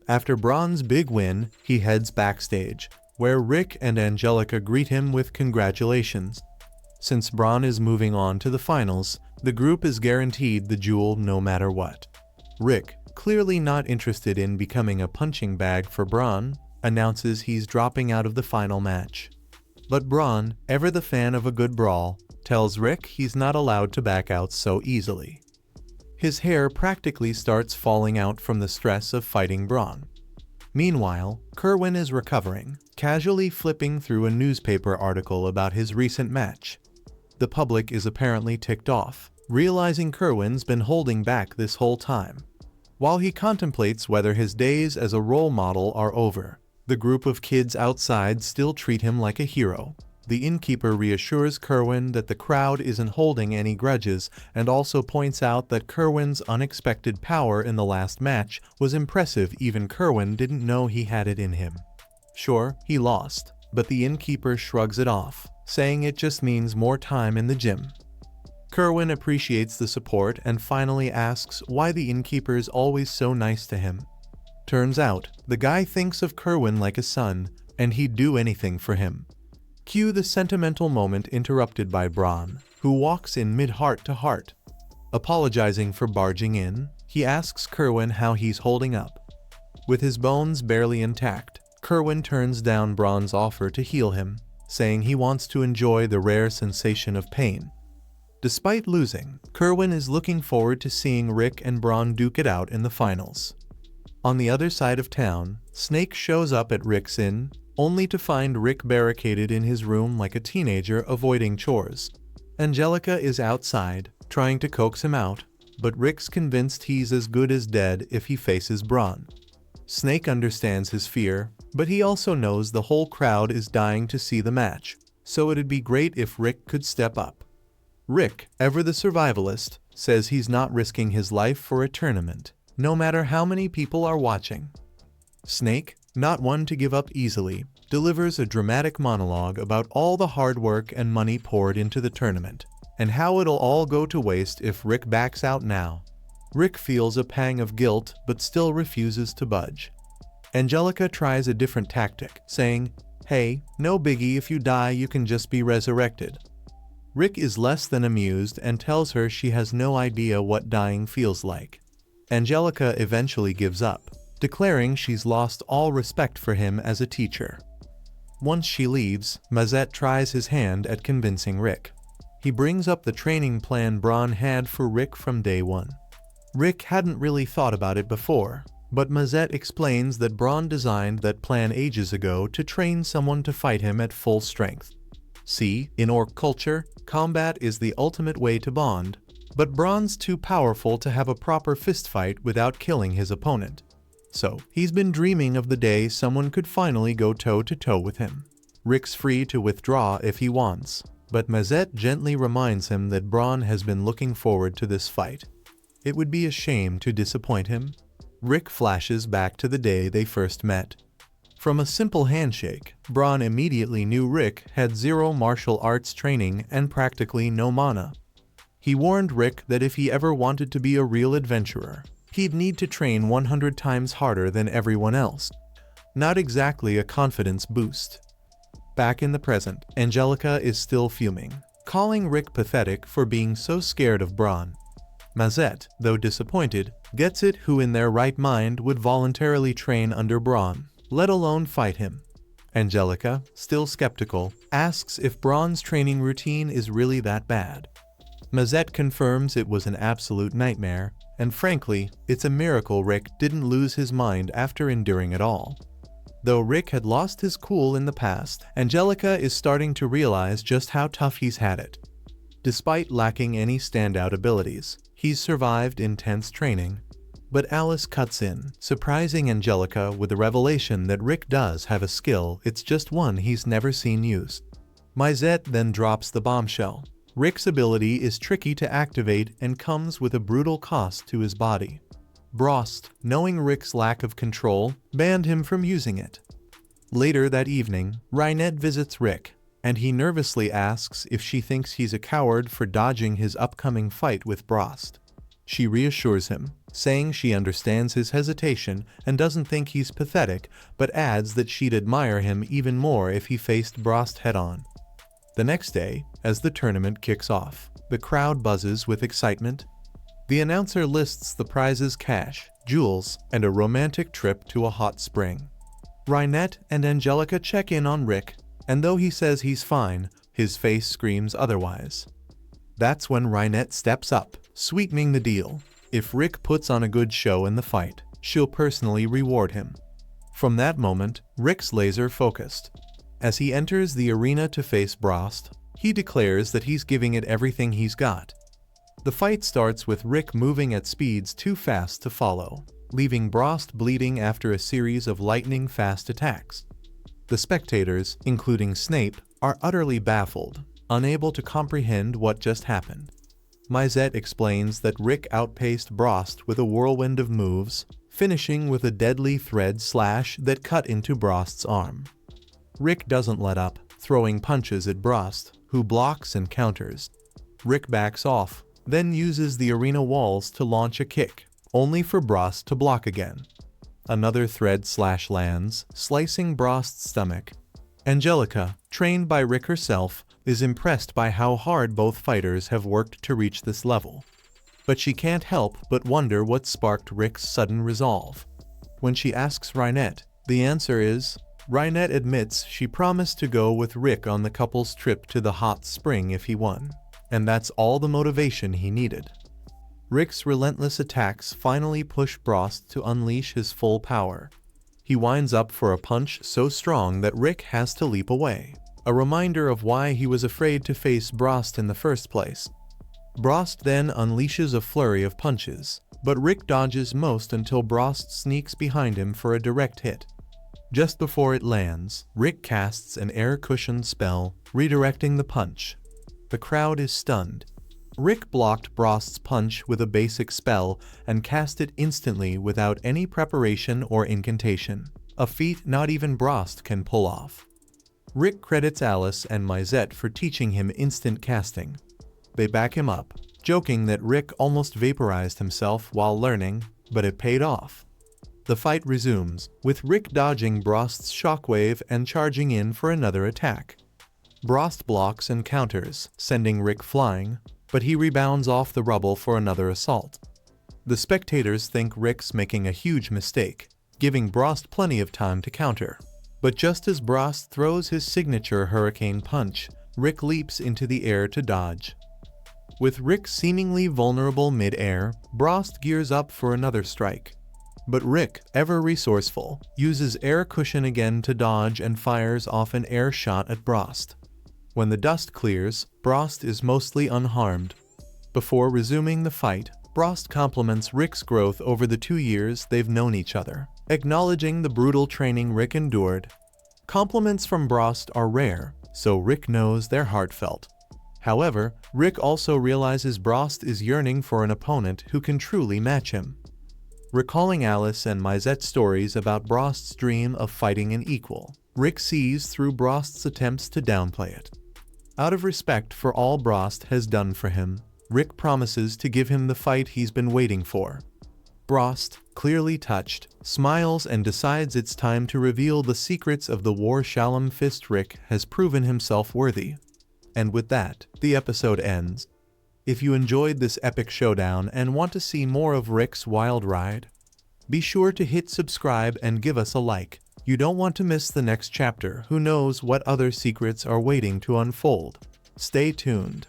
After Braun's big win, he heads backstage, where Rick and Angelica greet him with congratulations. Since Braun is moving on to the finals, the group is guaranteed the jewel no matter what. Rick, clearly not interested in becoming a punching bag for Braun, announces he's dropping out of the final match. But Braun, ever the fan of a good brawl, tells Rick he's not allowed to back out so easily. His hair practically starts falling out from the stress of fighting Braun. Meanwhile, Kerwin is recovering, casually flipping through a newspaper article about his recent match. The public is apparently ticked off, realizing Kerwin's been holding back this whole time. While he contemplates whether his days as a role model are over, the group of kids outside still treat him like a hero. The innkeeper reassures Kerwin that the crowd isn't holding any grudges and also points out that Kerwin's unexpected power in the last match was impressive. Even Kerwin didn't know he had it in him. Sure, he lost, but the innkeeper shrugs it off, saying it just means more time in the gym. Kerwin appreciates the support and finally asks why the innkeeper's always so nice to him. Turns out, the guy thinks of Kerwin like a son, and he'd do anything for him. Cue the sentimental moment interrupted by Braun, who walks in mid-heart to heart. Apologizing for barging in, he asks Kerwin how he's holding up. With his bones barely intact, Kerwin turns down Braun's offer to heal him, saying he wants to enjoy the rare sensation of pain. Despite losing, Kerwin is looking forward to seeing Rick and Braun duke it out in the finals. On the other side of town, Snake shows up at Rick's inn, only to find Rick barricaded in his room like a teenager avoiding chores. Angelica is outside, trying to coax him out, but Rick's convinced he's as good as dead if he faces Braun. Snake understands his fear, but he also knows the whole crowd is dying to see the match, so it'd be great if Rick could step up. Rick, ever the survivalist, says he's not risking his life for a tournament, no matter how many people are watching. Snake, not one to give up easily, delivers a dramatic monologue about all the hard work and money poured into the tournament, and how it'll all go to waste if Rick backs out now. Rick feels a pang of guilt but still refuses to budge. Angelica tries a different tactic, saying, "Hey, no biggie, if you die you can just be resurrected." Rick is less than amused and tells her she has no idea what dying feels like. Angelica eventually gives up, declaring she's lost all respect for him as a teacher. Once she leaves, Mazette tries his hand at convincing Rick. He brings up the training plan Braun had for Rick from day one. Rick hadn't really thought about it before, but Mazette explains that Braun designed that plan ages ago to train someone to fight him at full strength. See, in orc culture, combat is the ultimate way to bond, but Braun's too powerful to have a proper fistfight without killing his opponent. So, he's been dreaming of the day someone could finally go toe-to-toe with him. Rick's free to withdraw if he wants, but Mazette gently reminds him that Braun has been looking forward to this fight. It would be a shame to disappoint him. Rick flashes back to the day they first met. From a simple handshake, Braun immediately knew Rick had zero martial arts training and practically no mana. He warned Rick that if he ever wanted to be a real adventurer, he'd need to train 100 times harder than everyone else. Not exactly a confidence boost. Back in the present, Angelica is still fuming, calling Rick pathetic for being so scared of Braun. Mazette, though disappointed, gets it who in their right mind would voluntarily train under Braun, let alone fight him. Angelica, still skeptical, asks if Braun's training routine is really that bad. Mazette confirms it was an absolute nightmare, and frankly, it's a miracle Rick didn't lose his mind after enduring it all. Though Rick had lost his cool in the past, Angelica is starting to realize just how tough he's had it. Despite lacking any standout abilities, he's survived intense training. But Alice cuts in, surprising Angelica with the revelation that Rick does have a skill, it's just one he's never seen used. Mazette then drops the bombshell. Rick's ability is tricky to activate and comes with a brutal cost to his body. Brost, knowing Rick's lack of control, banned him from using it. Later that evening, Reinette visits Rick, and he nervously asks if she thinks he's a coward for dodging his upcoming fight with Brost. She reassures him, saying she understands his hesitation and doesn't think he's pathetic, but adds that she'd admire him even more if he faced Brost head-on. The next day, as the tournament kicks off, the crowd buzzes with excitement. The announcer lists the prizes: cash, jewels, and a romantic trip to a hot spring. Reinette and Angelica check in on Rick, and though he says he's fine, his face screams otherwise. That's when Reinette steps up, sweetening the deal. If Rick puts on a good show in the fight, she'll personally reward him. From that moment, Rick's laser-focused. As he enters the arena to face Brost, he declares that he's giving it everything he's got. The fight starts with Rick moving at speeds too fast to follow, leaving Brost bleeding after a series of lightning-fast attacks. The spectators, including Snape, are utterly baffled, unable to comprehend what just happened. Mizette explains that Rick outpaced Brost with a whirlwind of moves, finishing with a deadly thread slash that cut into Brost's arm. Rick doesn't let up, throwing punches at Brost, who blocks and counters. Rick backs off, then uses the arena walls to launch a kick, only for Brost to block again. Another thread slash lands, slicing Brost's stomach. Angelica, trained by Rick herself, is impressed by how hard both fighters have worked to reach this level. But she can't help but wonder what sparked Rick's sudden resolve. When she asks Reinette, the answer is, Reinette admits she promised to go with Rick on the couple's trip to the hot spring if he won, and that's all the motivation he needed. Rick's relentless attacks finally push Brost to unleash his full power. He winds up for a punch so strong that Rick has to leap away, a reminder of why he was afraid to face Brost in the first place. Brost then unleashes a flurry of punches, but Rick dodges most until Brost sneaks behind him for a direct hit. Just before it lands, Rick casts an air cushion spell, redirecting the punch. The crowd is stunned. Rick blocked Brost's punch with a basic spell and cast it instantly without any preparation or incantation, a feat not even Brost can pull off. Rick credits Alice and Mizette for teaching him instant casting. They back him up, joking that Rick almost vaporized himself while learning, but it paid off. The fight resumes, with Rick dodging Brost's shockwave and charging in for another attack. Brost blocks and counters, sending Rick flying, but he rebounds off the rubble for another assault. The spectators think Rick's making a huge mistake, giving Brost plenty of time to counter. But just as Brost throws his signature hurricane punch, Rick leaps into the air to dodge. With Rick seemingly vulnerable mid-air, Brost gears up for another strike. But Rick, ever resourceful, uses air cushion again to dodge and fires off an air shot at Brost. When the dust clears, Brost is mostly unharmed. Before resuming the fight, Brost compliments Rick's growth over the 2 years they've known each other, acknowledging the brutal training Rick endured. Compliments from Brost are rare, so Rick knows they're heartfelt. However, Rick also realizes Brost is yearning for an opponent who can truly match him. Recalling Alice and Mizette's stories about Brost's dream of fighting an equal, Rick sees through Brost's attempts to downplay it. Out of respect for all Brost has done for him, Rick promises to give him the fight he's been waiting for. Brost, clearly touched, smiles and decides it's time to reveal the secrets of the war Shalom Fist. Rick has proven himself worthy. And with that, the episode ends. If you enjoyed this epic showdown and want to see more of Rick's wild ride, be sure to hit subscribe and give us a like. You don't want to miss the next chapter. Who knows what other secrets are waiting to unfold. Stay tuned.